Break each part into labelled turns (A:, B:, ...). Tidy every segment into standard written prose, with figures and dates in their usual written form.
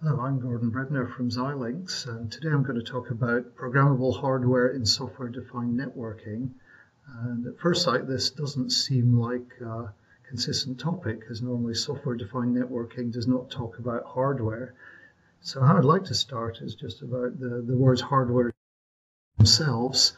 A: Hello, I'm Brebner from Xilinx, and today I'm going to talk about programmable hardware in software-defined networking. And at first sight, this doesn't seem like a consistent topic, because normally software-defined networking does not talk about hardware. So how I'd like to start is just about the words hardware themselves.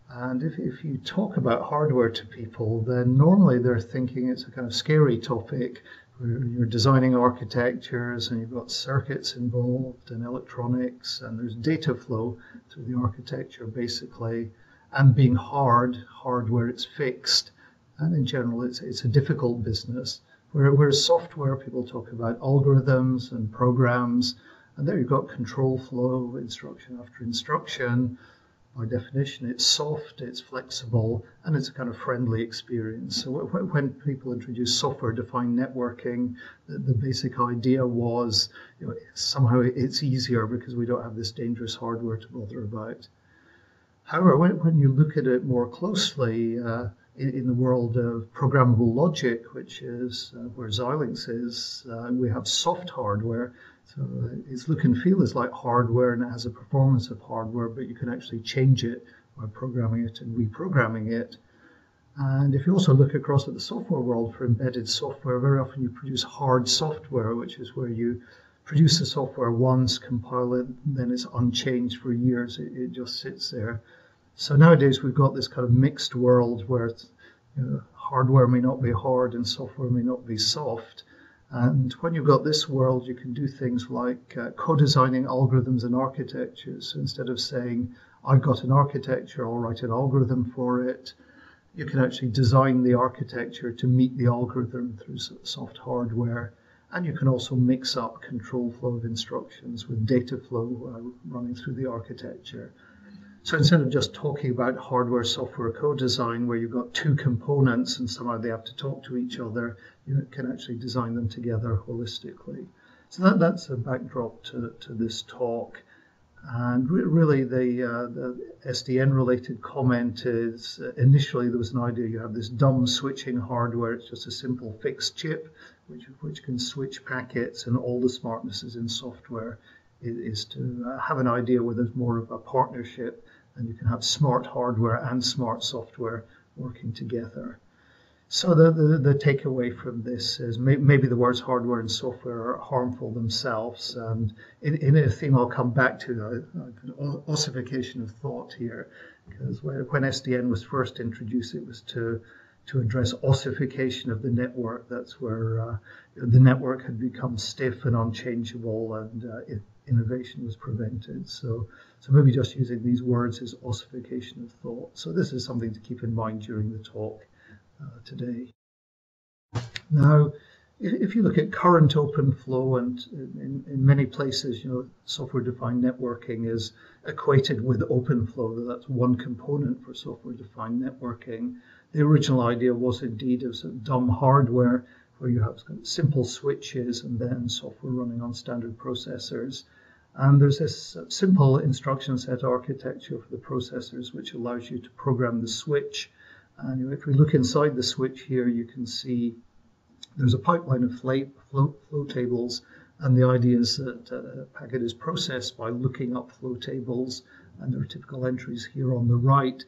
A: And if you talk about hardware to people, then normally they're thinking it's a kind of scary topic. You're designing architectures and you've got circuits involved and electronics and there's data flow through the architecture basically, and being hard where it's fixed, and in general it's a difficult business. Whereas software, people talk about algorithms and programs, and there you've got control flow, instruction after instruction. By definition, it's soft, it's flexible, and it's a kind of friendly experience. So when people introduced software-defined networking, the basic idea was, somehow it's easier because we don't have this dangerous hardware to bother about. However, when you look at it more closely, in the world of programmable logic, which is where Xilinx is, we have soft hardware. So its look and feel is like hardware and it has a performance of hardware, but you can actually change it by programming it and reprogramming it. And if you also look across at the software world for embedded software, very often you produce hard software, which is where you produce the software once, compile it, then it's unchanged for years. It just sits there. So nowadays we've got this kind of mixed world where hardware may not be hard and software may not be soft. And when you've got this world, you can do things like co-designing algorithms and architectures. So instead of saying, I've got an architecture, I'll write an algorithm for it, you can actually design the architecture to meet the algorithm through soft hardware. And you can also mix up control flow of instructions with data flow running through the architecture. So instead of just talking about hardware-software co-design where you've got two components and somehow they have to talk to each other, you can actually design them together holistically. So that's a backdrop to this talk. And really the SDN-related comment is initially there was an idea you have this dumb switching hardware. It's just a simple fixed chip which can switch packets, and all the smartness is in software. Is to have an idea where there's more of a partnership and you can have smart hardware and smart software working together. So the takeaway from this is maybe the words hardware and software are harmful themselves. And in a theme I'll come back to, an ossification of thought here, because when SDN was first introduced, it was to address ossification of the network. That's where the network had become stiff and unchangeable, and innovation was prevented. So maybe just using these words is ossification of thought. So this is something to keep in mind during the talk today. Now, if you look at current open flow, and in many places, software-defined networking is equated with open flow. That's one component for software-defined networking. The original idea was indeed of sort of dumb hardware, where you have simple switches and then software running on standard processors. And there's this simple instruction set architecture for the processors, which allows you to program the switch. And if we look inside the switch here, you can see there's a pipeline of flow tables. And the idea is that a packet is processed by looking up flow tables. And there are typical entries here on the right.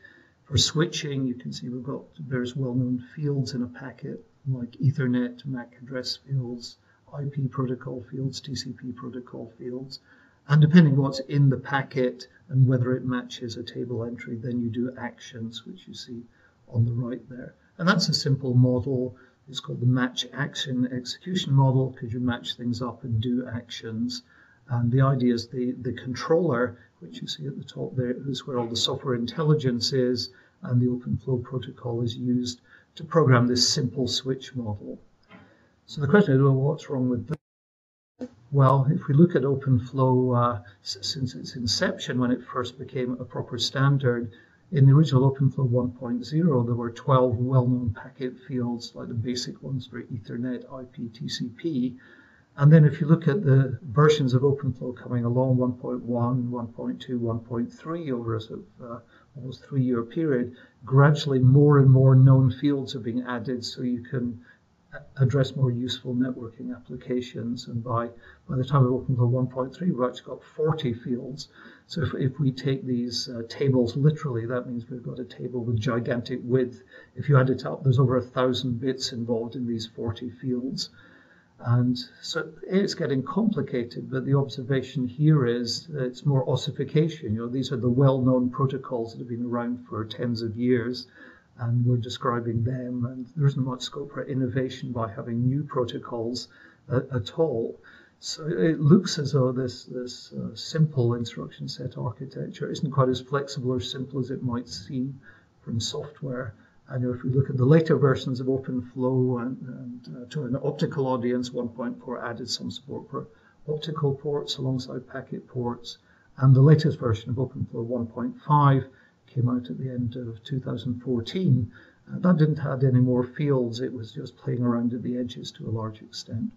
A: For switching, you can see we've got various well-known fields in a packet, like Ethernet, MAC address fields, IP protocol fields, TCP protocol fields. And depending what's in the packet and whether it matches a table entry, then you do actions, which you see on the right there. And that's a simple model. It's called the match action execution model, because you match things up and do actions. And the idea is the controller, which you see at the top there, is where all the software intelligence is, and the open flow protocol is used to program this simple switch model. So the question is, well, what's wrong with this? Well, if we look at OpenFlow since its inception, when it first became a proper standard, in the original OpenFlow 1.0, there were 12 well-known packet fields, like the basic ones for Ethernet, IP, TCP. And then if you look at the versions of OpenFlow coming along, 1.1, 1.2, 1.3, over a sort of almost 3-year period, gradually more and more known fields are being added, so you can address more useful networking applications. And by the time of OpenFlow 1.3, we've actually got 40 fields. So if we take these tables literally, that means we've got a table with gigantic width. If you add it up, there's over 1,000 bits involved in these 40 fields. And so it's getting complicated, but the observation here is that it's more ossification. You know, these are the well-known protocols that have been around for tens of years, and we're describing them, and there isn't much scope for innovation by having new protocols at all. So it looks as though this simple instruction set architecture isn't quite as flexible or simple as it might seem from software. I know if we look at the later versions of OpenFlow and to an optical audience, 1.4 added some support for optical ports alongside packet ports, and the latest version of OpenFlow 1.5 came out at the end of 2014. That didn't add any more fields, it was just playing around at the edges to a large extent.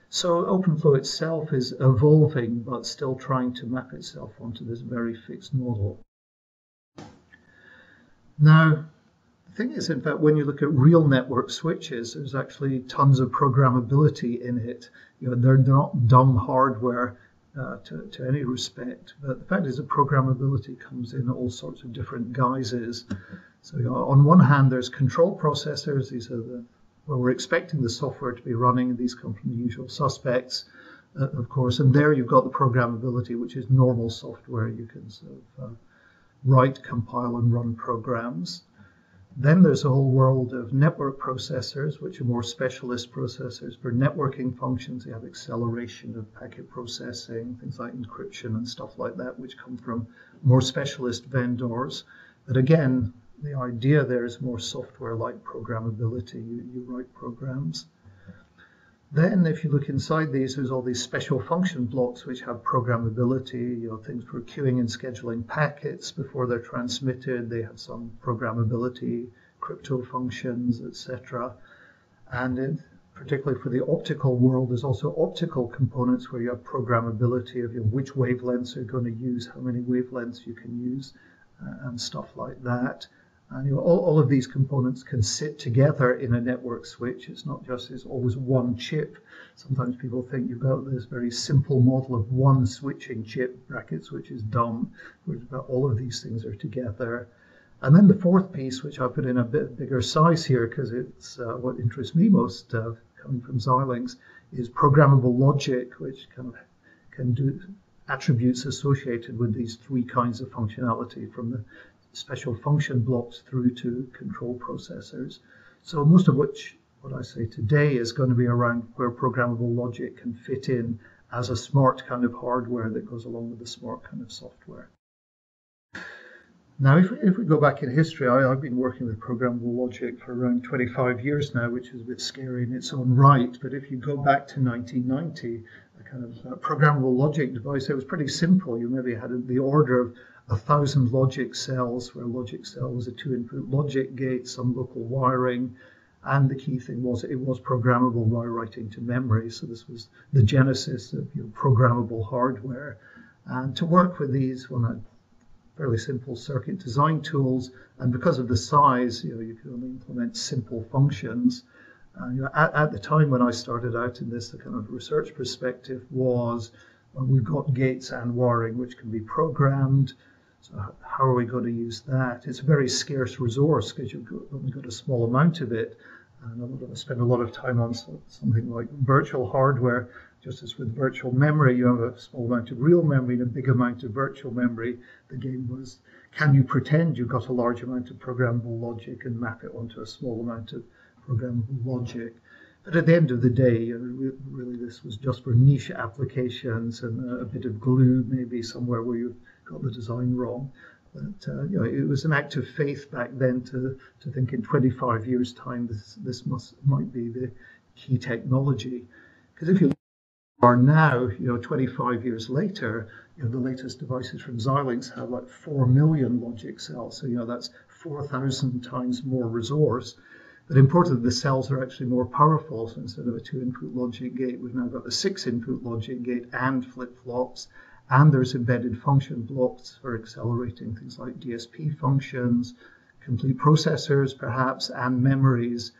A: So OpenFlow itself is evolving, but still trying to map itself onto this very fixed model. Now, the thing is, in fact, when you look at real network switches, there's actually tons of programmability in it. You know, they're not dumb hardware to any respect, but the fact is that programmability comes in all sorts of different guises. So you know, on one hand, there's control processors. These are where we're expecting the software to be running, and these come from the usual suspects, of course. And there you've got the programmability, which is normal software. You can sort of write, compile, and run programs. Then there's a whole world of network processors, which are more specialist processors for networking functions. You have acceleration of packet processing, things like encryption and stuff like that, which come from more specialist vendors. But again, the idea there is more software-like programmability. You write programs. Then if you look inside these, there's all these special function blocks which have programmability, you know, things for queuing and scheduling packets before they're transmitted. They have some programmability, crypto functions, etc. And particularly for the optical world, there's also optical components where you have programmability of which wavelengths you're going to use, how many wavelengths you can use, and stuff like that. And you know, all of these components can sit together in a network switch. It's not just it's always one chip. Sometimes people think you've got this very simple model of one switching chip, brackets, which is dumb, whereas all of these things are together. And then the fourth piece, which I put in a bit bigger size here because it's what interests me most coming from Xilinx, is programmable logic, which kind of can do attributes associated with these three kinds of functionality, from the special function blocks through to control processors. So most of which, what I say today, is going to be around where programmable logic can fit in as a smart kind of hardware that goes along with the smart kind of software. Now, if we go back in history, I've been working with programmable logic for around 25 years now, which is a bit scary in its own right. But if you go back to 1990, a kind of programmable logic device, it was pretty simple. You maybe had the order of 1,000 logic cells, where a logic cell was a 2-input logic gate, some local wiring, and the key thing was it was programmable by writing to memory. So this was the genesis of programmable hardware. And to work with these, one had fairly simple circuit design tools, and because of the size, you could only implement simple functions. At the time when I started out in this, the kind of research perspective was, well, we've got gates and wiring which can be programmed. So how are we going to use that? It's a very scarce resource because you've only got a small amount of it. And a lot of us spend a lot of time on something like virtual hardware. Just as with virtual memory, you have a small amount of real memory and a big amount of virtual memory. The game was, can you pretend you've got a large amount of programmable logic and map it onto a small amount of programmable logic? But at the end of the day, really this was just for niche applications and a bit of glue maybe somewhere where you've got the design wrong. But it was an act of faith back then to think in 25 years' time this might be the key technology. Because if you are now, 25 years later, the latest devices from Xilinx have like 4 million logic cells. So that's 4,000 times more resource. But importantly, the cells are actually more powerful. So instead of a 2-input logic gate, we've now got a 6-input logic gate and flip-flops. And there's embedded function blocks for accelerating things like DSP functions, complete processors perhaps, and memories.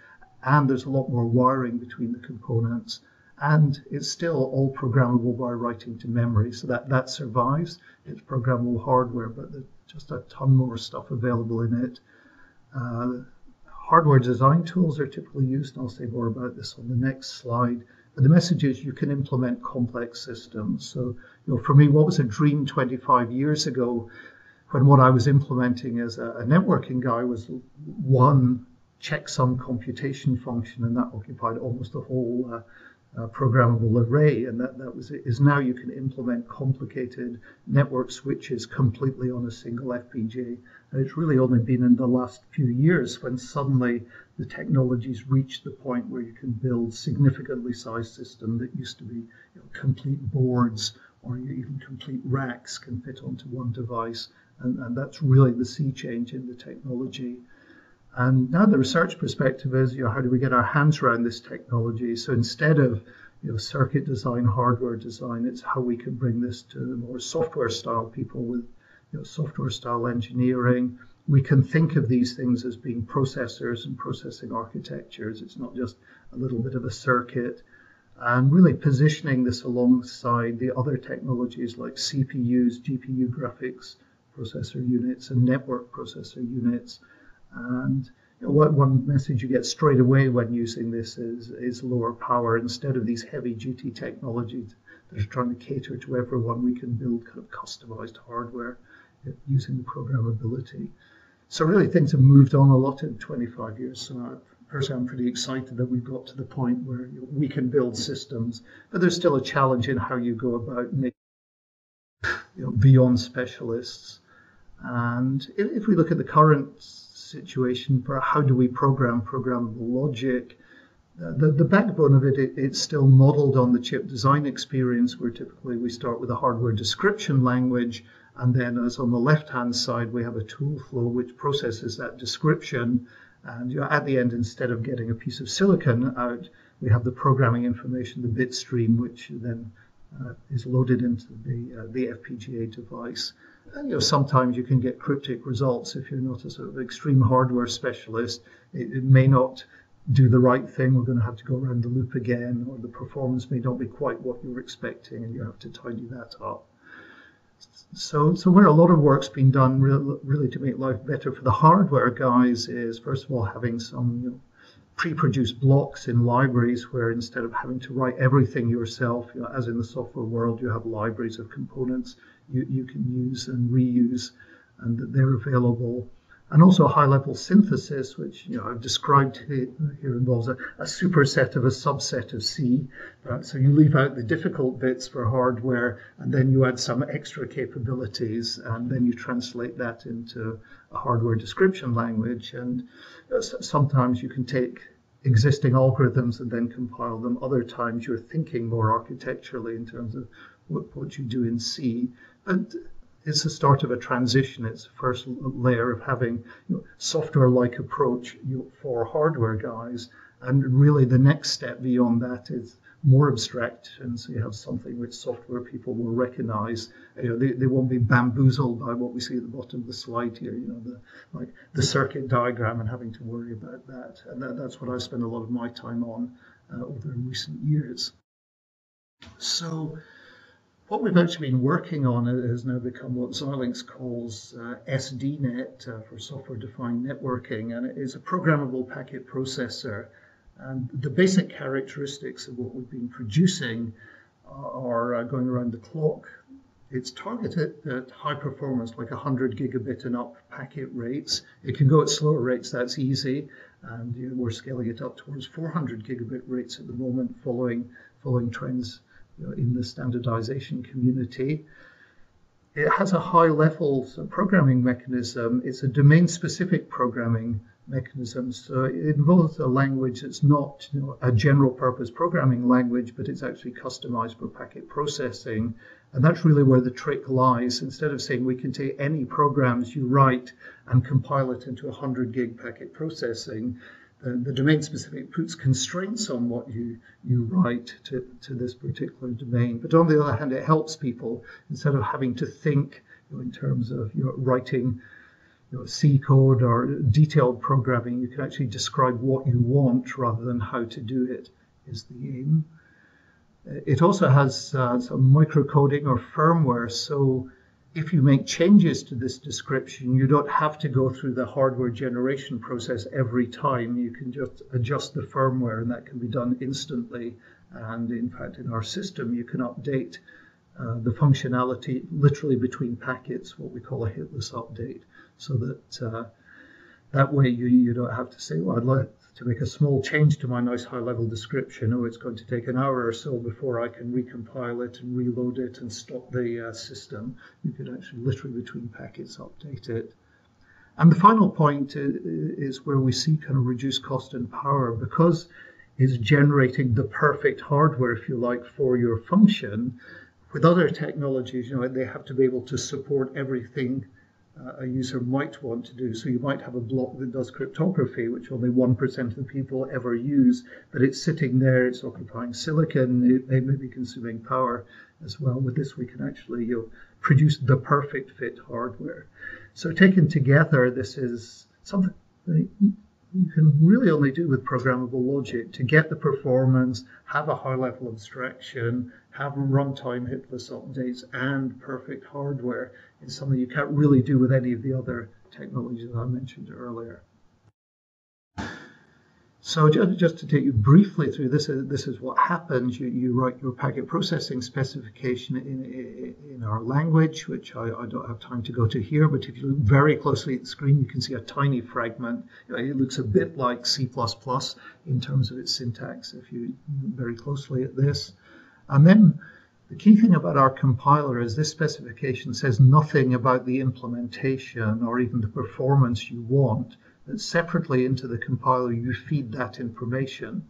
A: and there's a lot more wiring between the components, and it's still all programmable by writing to memory, so that survives. It's programmable hardware, but there's just a ton more stuff available in it. Hardware design tools are typically used, and I'll say more about this on the next slide. But the message is you can implement complex systems. So, for me, what was a dream 25 years ago, when what I was implementing as a networking guy was one checksum computation function, and that occupied almost the whole programmable array, and that was it, is now you can implement complicated network switches completely on a single FPGA. And it's really only been in the last few years when suddenly the technologies reached the point where you can build significantly sized systems that used to be complete boards or even complete racks can fit onto one device. And that's really the sea change in the technology. And now the research perspective is, how do we get our hands around this technology? So instead of circuit design, hardware design, it's how we can bring this to more software style people with software style engineering. We can think of these things as being processors and processing architectures. It's not just a little bit of a circuit. And really positioning this alongside the other technologies like CPUs, GPU graphics processor units, and network processor units. And one message you get straight away when using this is lower power. Instead of these heavy duty technologies that are trying to cater to everyone, we can build kind of customized hardware using the programmability. So really things have moved on a lot in 25 years. So personally, I'm pretty excited that we've got to the point where we can build systems, but there's still a challenge in how you go about making beyond specialists. And if we look at the current situation for how do we program programmable logic, the backbone of it's still modeled on the chip design experience, where typically we start with a hardware description language, and then as on the left-hand side, we have a tool flow which processes that description. And at the end, instead of getting a piece of silicon out, we have the programming information, the bit stream, which then is loaded into the FPGA device. And, sometimes you can get cryptic results if you're not a sort of extreme hardware specialist. It may not do the right thing. We're going to have to go around the loop again, or the performance may not be quite what you were expecting, and you have to tidy that up. So where a lot of work's been done really to make life better for the hardware guys is, first of all, having some pre-produced blocks in libraries where instead of having to write everything yourself, as in the software world, you have libraries of components you can use and reuse, and that they're available. And also high-level synthesis, which I've described here involves a superset of a subset of C. So you leave out the difficult bits for hardware, and then you add some extra capabilities, and then you translate that into a hardware description language. And sometimes you can take existing algorithms and then compile them. Other times you're thinking more architecturally in terms of what you do in C. And it's the start of a transition. It's the first layer of having software-like approach for hardware guys. And really the next step beyond that is more abstraction. So you have something which software people will recognize. They won't be bamboozled by what we see at the bottom of the slide here, the circuit diagram and having to worry about that. And that's what I've spent a lot of my time on over recent years. So what we've actually been working on has now become what Xilinx calls SDN for software-defined networking, and it is a programmable packet processor. And the basic characteristics of what we've been producing are going around the clock. It's targeted at high performance, like 100 gigabit and up packet rates. It can go at slower rates, that's easy, and we're scaling it up towards 400 gigabit rates at the moment, following trends in the standardization community. It has a high-level programming mechanism. It's a domain-specific programming mechanism, so it involves a language that's not a general-purpose programming language, but it's actually customized for packet processing. And that's really where the trick lies. Instead of saying we can take any programs you write and compile it into 100 gig packet processing, the domain-specific puts constraints on what you write to this particular domain. But on the other hand, it helps people, instead of having to think in terms of writing C code or detailed programming. You can actually describe what you want rather than how to do it is the aim. It also has some microcoding or firmware, so if you make changes to this description, you don't have to go through the hardware generation process every time. You can just adjust the firmware, and that can be done instantly. And in fact, in our system, you can update the functionality literally between packets, what we call a hitless update, so that that way you don't have to say, well, I'd like to make a small change to my nice high-level description. Oh, it's going to take an hour or so before I can recompile it and reload it and stop the system. You can actually literally between packets update it. And the final point is where we see kind of reduced cost and power, because it's generating the perfect hardware, if you like, for your function. With other technologies, they have to be able to support everything a user might want to do. So you might have a block that does cryptography, which only 1% of the people ever use, but it's sitting there, it's occupying silicon, it may be consuming power as well. With this, we can actually produce the perfect fit hardware. So taken together, this is something that you can really only do with programmable logic to get the performance, have a high-level abstraction, have runtime hitless updates, and perfect hardware. Is something you can't really do with any of the other technologies that I mentioned earlier. So just to take you briefly through this is what happens. You write your packet processing specification in our language, which I don't have time to go to here, but if you look very closely at the screen, you can see a tiny fragment. It looks a bit like C++ in terms of its syntax if you look very closely at this. And then the key thing about our compiler is this specification says nothing about the implementation or even the performance you want. That separately into the compiler, you feed that information.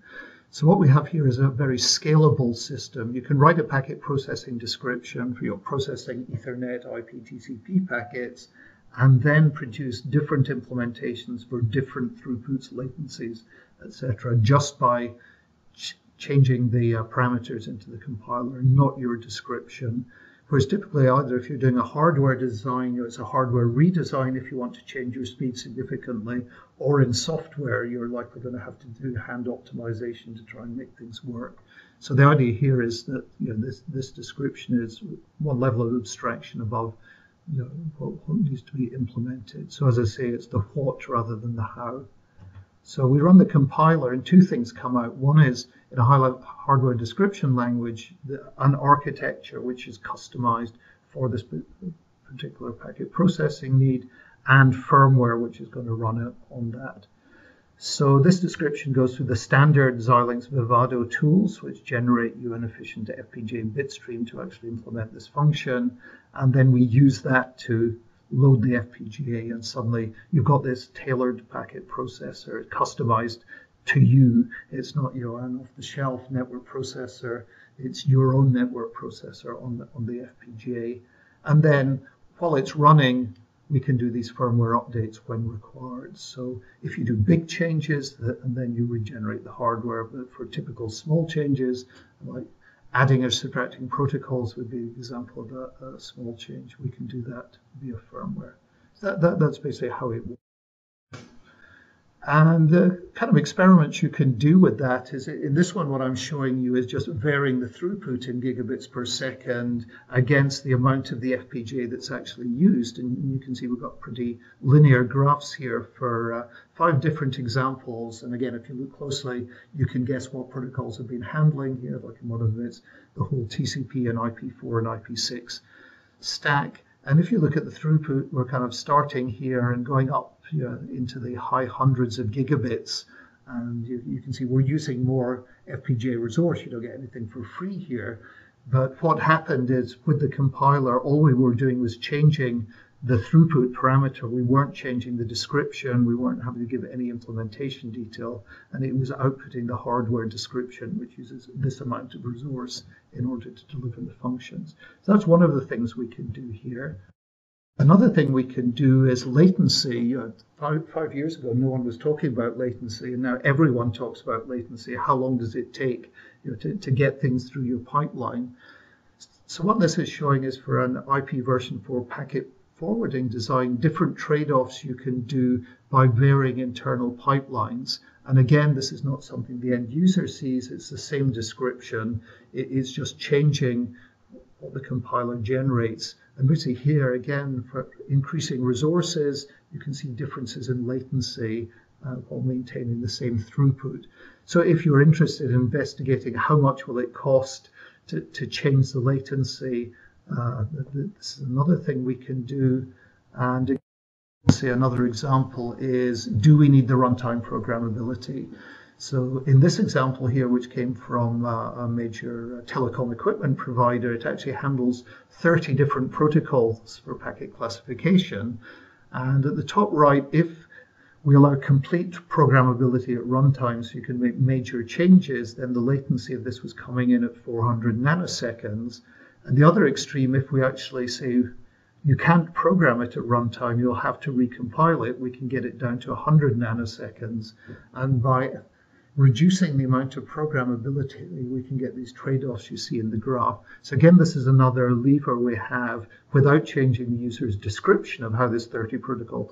A: So what we have here is a very scalable system. You can write a packet processing description for your processing Ethernet, IP, TCP packets, and then produce different implementations for different throughputs, latencies, etc., just by changing the parameters into the compiler, not your description. Whereas typically, either if you're doing a hardware design, it's a hardware redesign if you want to change your speed significantly, or in software, you're likely going to have to do hand optimization to try and make things work. So the idea here is that this description is one level of abstraction above what needs to be implemented. So as I say, it's the what rather than the how. So we run the compiler and two things come out. One is in a high-level hardware description language, an architecture which is customized for this particular packet processing need, and firmware which is going to run on that. So this description goes through the standard Xilinx Vivado tools, which generate you an efficient FPGA bit stream to actually implement this function. And then we use that to load the FPGA, and suddenly you've got this tailored packet processor, customized to you. It's not an off-the-shelf network processor. It's your own network processor on the FPGA. And then while it's running, we can do these firmware updates when required. So if you do big changes, and then you regenerate the hardware. But for typical small changes, like adding or subtracting protocols would be an example of a small change. We can do that via firmware. So that's basically how it works. And the kind of experiments you can do with that is, in this one, what I'm showing you is just varying the throughput in gigabits per second against the amount of the FPGA that's actually used. And you can see we've got pretty linear graphs here for 5 different examples. And again, if you look closely, you can guess what protocols have been handling here. Like in one of them, it's the whole TCP and IP4 and IP6 stack. And if you look at the throughput, we're kind of starting here and going up into the high hundreds of gigabits. And you can see we're using more FPGA resource. You don't get anything for free here. But what happened is with the compiler, all we were doing was changing the throughput parameter. We weren't changing the description. We weren't having to give any implementation detail. And it was outputting the hardware description, which uses this amount of resource in order to deliver the functions. So that's one of the things we can do here. Another thing we can do is latency. 5 years ago, no one was talking about latency, and now everyone talks about latency. How long does it take to get things through your pipeline? So what this is showing is for an IP version 4 packet forwarding design, different trade-offs you can do by varying internal pipelines. And again, this is not something the end user sees. It's the same description. It's just changing what the compiler generates. And we see here, again, for increasing resources, you can see differences in latency while maintaining the same throughput. So if you're interested in investigating how much will it cost to change the latency, this is another thing we can do. And say another example is, do we need the runtime programmability? So in this example here, which came from a major telecom equipment provider, it actually handles 30 different protocols for packet classification. And at the top right, if we allow complete programmability at runtime so you can make major changes, then the latency of this was coming in at 400 nanoseconds. And the other extreme, if we actually say you can't program it at runtime, you'll have to recompile it, we can get it down to 100 nanoseconds. And by reducing the amount of programmability, we can get these trade-offs you see in the graph. So again, this is another lever we have without changing the user's description of how this 30 protocol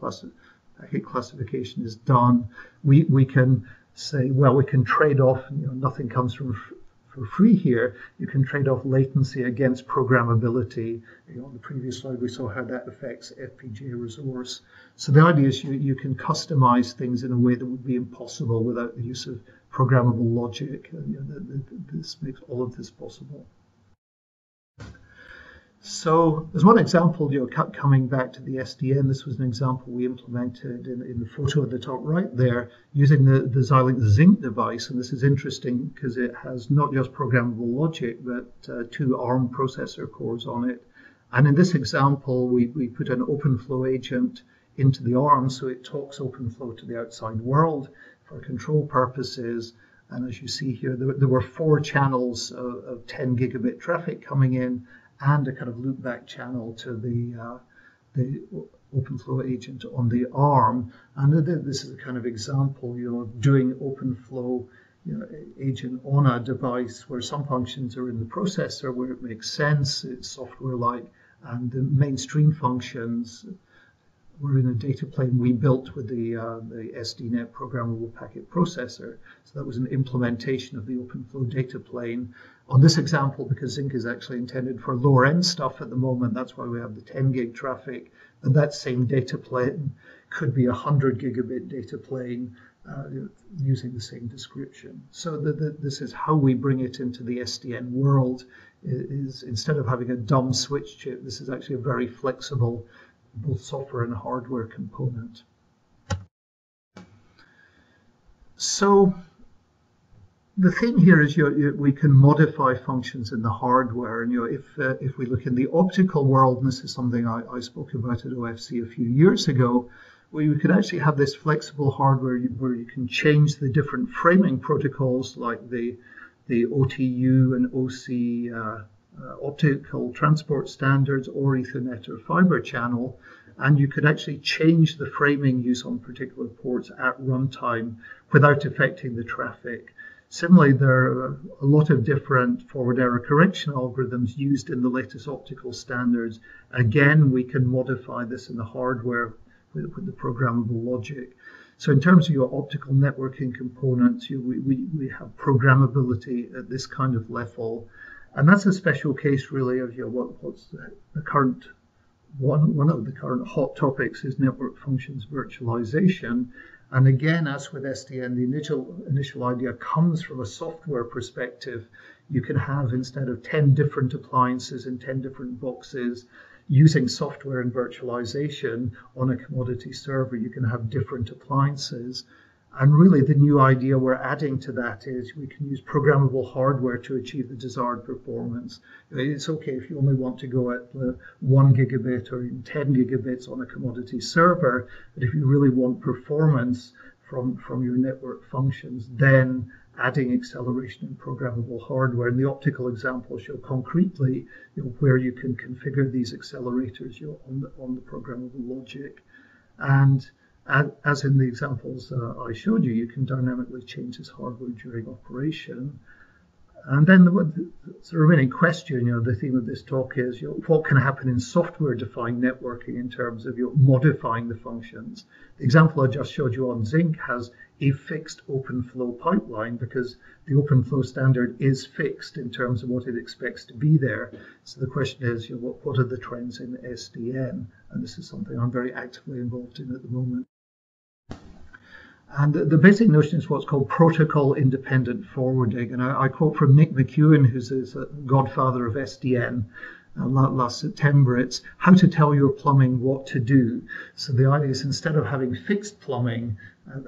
A: packet classification is done. We can say, well, we can trade off, nothing comes for free here. You can trade off latency against programmability. On the previous slide, we saw how that affects FPGA resource. So the idea is you can customize things in a way that would be impossible without the use of programmable logic. This makes all of this possible. So there's one example, coming back to the SDN. This was an example we implemented in the photo at the top right there, using the Xilinx Zinc device. And this is interesting because it has not just programmable logic, but 2 ARM processor cores on it. And in this example, we put an OpenFlow agent into the ARM, so it talks OpenFlow to the outside world for control purposes. And as you see here, there were 4 channels of 10 gigabit traffic coming in, and a kind of loopback channel to the OpenFlow agent on the ARM. And this is a kind of example, of doing OpenFlow agent on a device where some functions are in the processor where it makes sense, it's software-like, and the mainstream functions were in a data plane we built with the SDN programmable packet processor. So that was an implementation of the OpenFlow data plane. On this example, because Zinc is actually intended for lower end stuff at the moment, that's why we have the 10 gig traffic. And that same data plane could be a 100 gigabit data plane using the same description. So this is how we bring it into the SDN world. Is instead of having a dumb switch chip, this is actually a very flexible both software and hardware component. So the thing here is we can modify functions in the hardware, and if we look in the optical world, and this is something I spoke about at OFC a few years ago, where you can actually have this flexible hardware where you can change the different framing protocols like the OTU and OC optical transport standards or Ethernet or fiber channel, and you could actually change the framing used on particular ports at runtime without affecting the traffic. Similarly, there are a lot of different forward error correction algorithms used in the latest optical standards. Again, we can modify this in the hardware with the programmable logic. So in terms of your optical networking components, we have programmability at this kind of level. And that's a special case, really, of what's the current one of the current hot topics is network functions virtualization. And again, as with SDN, the initial idea comes from a software perspective. You can have, instead of 10 different appliances in 10 different boxes, using software and virtualization on a commodity server, you can have different appliances. And really the new idea we're adding to that is we can use programmable hardware to achieve the desired performance. It's okay if you only want to go at 1 gigabit or even 10 gigabits on a commodity server, but if you really want performance from your network functions, then adding acceleration and programmable hardware. And the optical examples show concretely where you can configure these accelerators on the programmable logic. And as in the examples I showed you, you can dynamically change this hardware during operation. And then the remaining question, the theme of this talk is, what can happen in software-defined networking in terms of modifying the functions. The example I just showed you on Zinc has a fixed open flow pipeline because the open flow standard is fixed in terms of what it expects to be there. So the question is, what are the trends in SDN? And this is something I'm very actively involved in at the moment. And the basic notion is what's called protocol-independent forwarding. And I quote from Nick McEwen, who's the godfather of SDN, last September. It's how to tell your plumbing what to do. So the idea is instead of having fixed plumbing,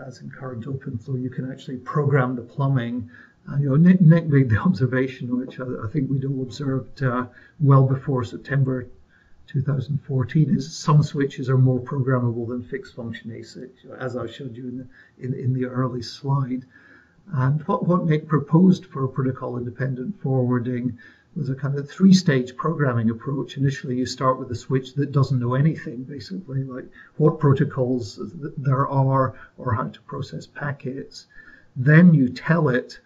A: as in current OpenFlow, you can actually program the plumbing. Nick made the observation, which I think we'd all observed well before September 2014, is some switches are more programmable than fixed function ASIC, as I showed you in the early slide. And what Nick proposed for protocol-independent forwarding was a kind of three-stage programming approach. Initially, you start with a switch that doesn't know anything, basically, like what protocols there are or how to process packets. Then you tell it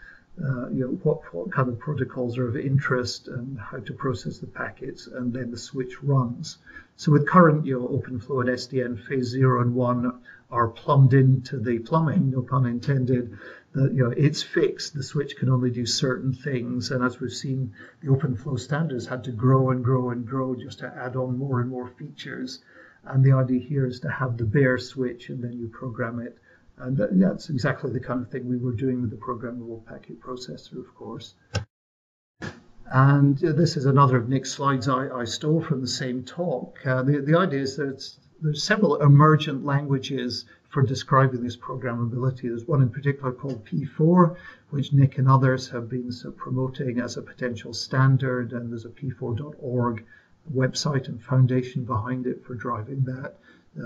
A: what kind of protocols are of interest and how to process the packets, and then the switch runs. So with current OpenFlow and SDN, phase 0 and 1 are plumbed into the plumbing, no pun intended, that it's fixed. The switch can only do certain things, and as we've seen, the OpenFlow standards had to grow and grow and grow just to add on more and more features. And the idea here is to have the bare switch and then you program it. And that's exactly the kind of thing we were doing with the programmable packet processor, of course. And this is another of Nick's slides I stole from the same talk. The idea is that there's several emergent languages for describing this programmability. There's one in particular called P4, which Nick and others have been promoting as a potential standard, and there's a p4.org website and foundation behind it for driving that.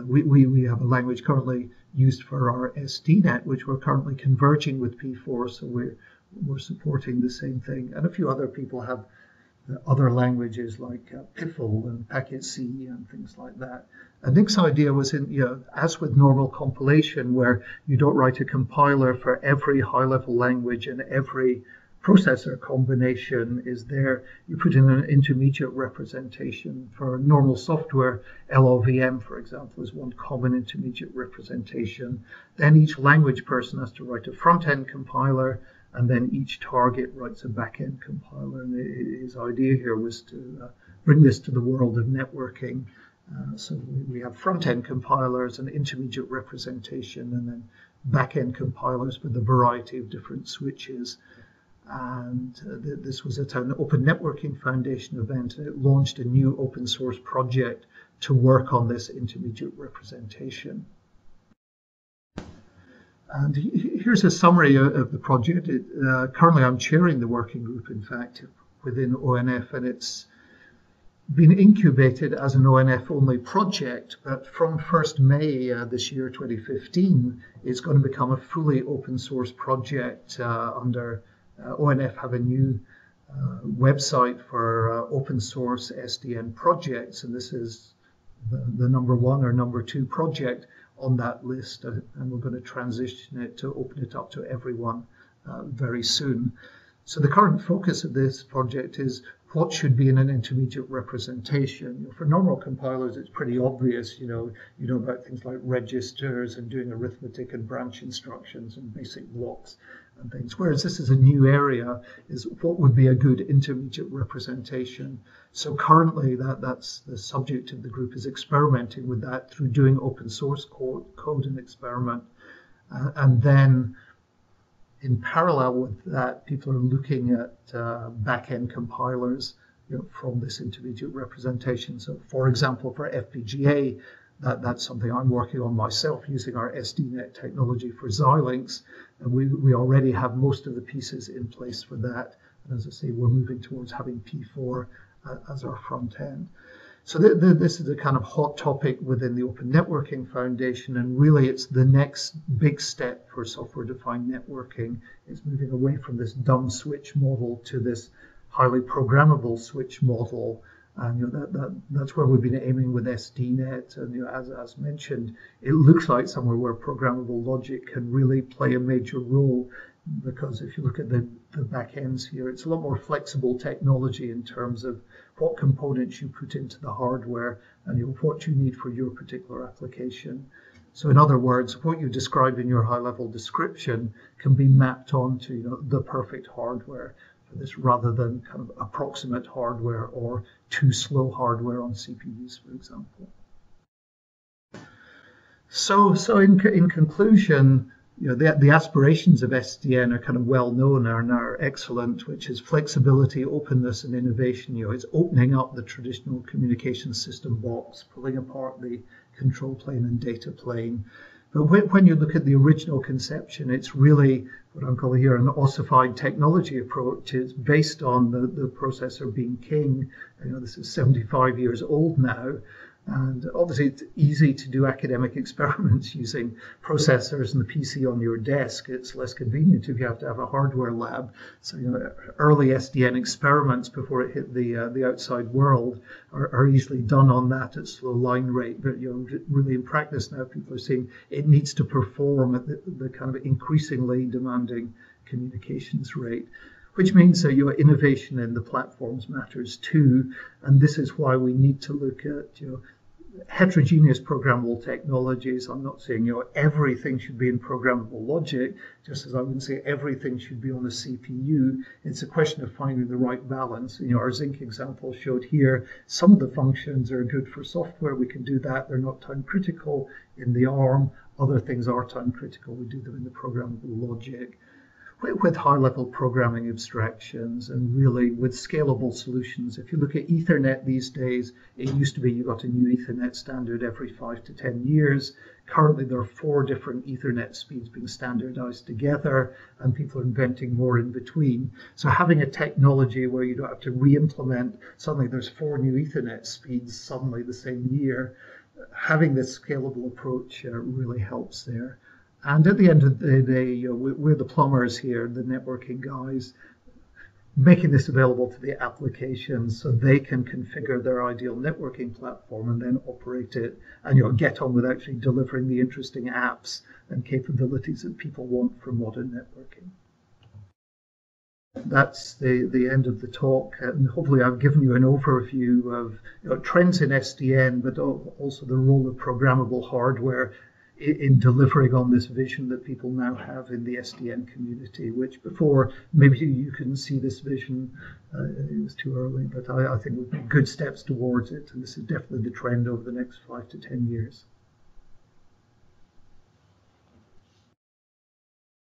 A: We have a language currently used for our SDNet, which we're currently converging with P4, so we're supporting the same thing. And a few other people have other languages like Piffle and Packet C and things like that. And Nick's idea was, as with normal compilation, where you don't write a compiler for every high-level language and every processor combination is there, you put in an intermediate representation. For normal software, LLVM, for example, is one common intermediate representation. Then each language person has to write a front-end compiler, and then each target writes a back-end compiler. And his idea here was to bring this to the world of networking. So we have front-end compilers, an intermediate representation, and then back-end compilers for the variety of different switches. And this was at an Open Networking Foundation event, and it launched a new open source project to work on this intermediate representation. And here's a summary of the project. Currently I'm chairing the working group, in fact, within ONF, and it's been incubated as an ONF-only project, but from 1st May this year, 2015, it's going to become a fully open source project under ONF have a new website for open source SDN projects, and this is the number 1 or number 2 project on that list, and we're going to transition it to open it up to everyone very soon. So the current focus of this project is what should be in an intermediate representation. For normal compilers, it's pretty obvious. You know about things like registers and doing arithmetic and branch instructions and basic blocks and things. Whereas this is a new area, is what would be a good intermediate representation. So currently, that's the subject of the group is experimenting with that through doing open source code and experiment, and then in parallel with that, people are looking at back-end compilers from this intermediate representation. So, for example, for FPGA, that's something I'm working on myself using our SDNet technology for Xilinx, and we already have most of the pieces in place for that. And as I say, we're moving towards having P4 as our front end. So this is a kind of hot topic within the Open Networking Foundation, and really it's the next big step for software-defined networking. It's moving away from this dumb switch model to this highly programmable switch model. And that's where we've been aiming with SDNet. And as mentioned, it looks like somewhere where programmable logic can really play a major role because if you look at the back ends here, it's a lot more flexible technology in terms of what components you put into the hardware and what you need for your particular application. So in other words, what you describe in your high-level description can be mapped onto the perfect hardware for this, rather than kind of approximate hardware or too slow hardware on CPUs, for example. So in conclusion, the aspirations of SDN are kind of well known and are excellent, which is flexibility, openness, and innovation. It's opening up the traditional communication system box, pulling apart the control plane and data plane. But when you look at the original conception, it's really what I'm calling here an ossified technology approach. It's based on the processor being king. This is 75 years old now. And obviously, it's easy to do academic experiments using processors and the PC on your desk. It's less convenient if you have to have a hardware lab. So, early SDN experiments before it hit the outside world are easily done on that at slow line rate. But really in practice now, people are saying it needs to perform at the kind of increasingly demanding communications rate, which means that innovation in the platforms matters too. And this is why we need to look at heterogeneous programmable technologies. I'm not saying everything should be in programmable logic, just as I wouldn't say everything should be on a CPU. It's a question of finding the right balance. Our Zinc example showed here, some of the functions are good for software. We can do that. They're not time critical in the ARM. Other things are time critical. We do them in the programmable logic, with high-level programming abstractions and really with scalable solutions. If you look at Ethernet these days, it used to be you got a new Ethernet standard every 5 to 10 years. Currently, there are 4 different Ethernet speeds being standardized together, and people are inventing more in between. So having a technology where you don't have to re-implement, suddenly there's 4 new Ethernet speeds suddenly the same year, having this scalable approach really helps there. And at the end of the day, we're the plumbers here, the networking guys, making this available to the applications so they can configure their ideal networking platform and then operate it and get on with actually delivering the interesting apps and capabilities that people want from modern networking. That's the end of the talk, and hopefully I've given you an overview of trends in SDN, but also the role of programmable hardware in delivering on this vision that people now have in the SDN community, which before maybe you couldn't see this vision, it was too early, but I think we've made good steps towards it, and this is definitely the trend over the next 5 to 10 years.